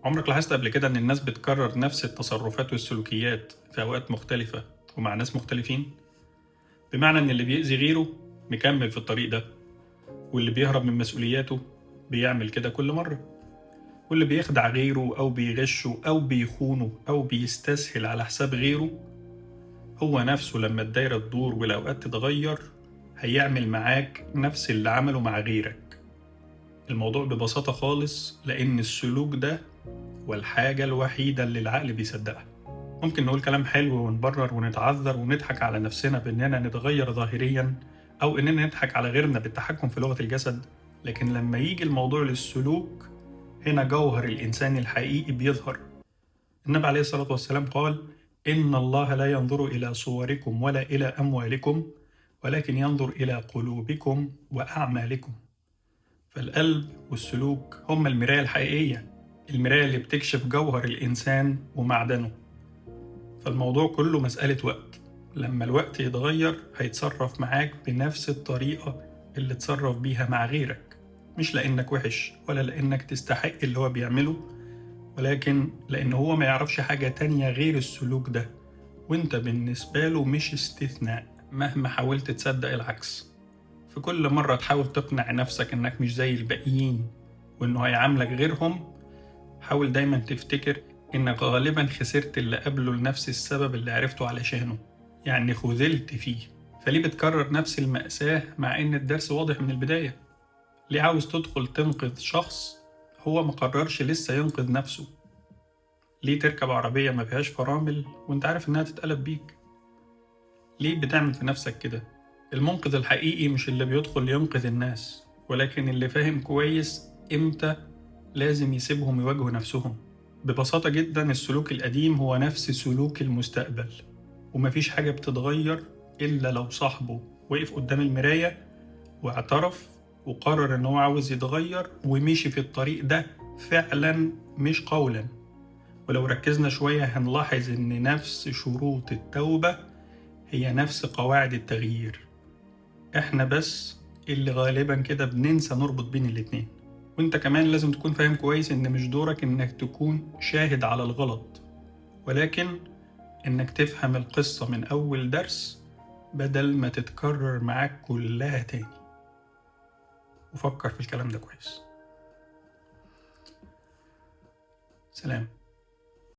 عمرك لاحظت قبل كده إن الناس بتكرر نفس التصرفات والسلوكيات في أوقات مختلفة ومع ناس مختلفين؟ بمعنى إن اللي بيأذي غيره مكمل في الطريق ده، واللي بيهرب من مسؤولياته بيعمل كده كل مرة، واللي بيخدع غيره أو بيغشه أو بيخونه أو بيستسهل على حساب غيره هو نفسه لما الدايرة تدور والأوقات تتغير هيعمل معاك نفس اللي عمله مع غيرك. الموضوع ببساطة خالص لأن السلوك ده والحاجة الوحيدة اللي العقل بيصدقها. ممكن نقول كلام حلو ونبرر ونتعذر ونضحك على نفسنا بإننا نتغير ظاهريا أو إننا نضحك على غيرنا بالتحكم في لغة الجسد، لكن لما يجي الموضوع للسلوك هنا جوهر الإنسان الحقيقي بيظهر. النبي عليه الصلاة والسلام قال: إن الله لا ينظر إلى صوركم ولا إلى أموالكم ولكن ينظر إلى قلوبكم وأعمالكم. فالقلب والسلوك هما المراية الحقيقية، المراية اللي بتكشف جوهر الإنسان ومعدنه. فالموضوع كله مسألة وقت، لما الوقت يتغير هيتصرف معاك بنفس الطريقة اللي تصرف بيها مع غيرك، مش لأنك وحش ولا لأنك تستحق اللي هو بيعمله، ولكن لأن هو ما يعرفش حاجة تانية غير السلوك ده، وانت بالنسبة له مش استثناء مهما حاولت تصدق العكس. في كل مرة تحاول تقنع نفسك انك مش زي الباقيين وانه هيعاملك غيرهم، حاول دايما تفتكر انك غالبا خسرت اللي قبله لنفس السبب اللي عرفته علشانه، يعني خذلت فيه. فليه بتكرر نفس المأساة مع ان الدرس واضح من البداية؟ ليه عاوز تدخل تنقذ شخص هو مقررش لسه ينقذ نفسه؟ ليه تركب عربية ما فيهاش فرامل وانت عارف انها تتقلب بيك؟ ليه بتعمل في نفسك كده؟ المنقذ الحقيقي مش اللي بيدخل ينقذ الناس، ولكن اللي فاهم كويس امتى لازم يسيبهم يواجهوا نفسهم. ببساطة جدا السلوك القديم هو نفس سلوك المستقبل، ومفيش حاجة بتتغير إلا لو صاحبه وقف قدام المراية واعترف وقرر إن هو عاوز يتغير ومشي في الطريق ده فعلا مش قولا. ولو ركزنا شوية هنلاحظ إن نفس شروط التوبة هي نفس قواعد التغيير، إحنا بس اللي غالبا كده بننسى نربط بين الاتنين. وإنت كمان لازم تكون فاهم كويس إن مش دورك إنك تكون شاهد على الغلط، ولكن إنك تفهم القصة من أول درس بدل ما تتكرر معاك كلها تاني. وفكر في الكلام ده كويس. سلام.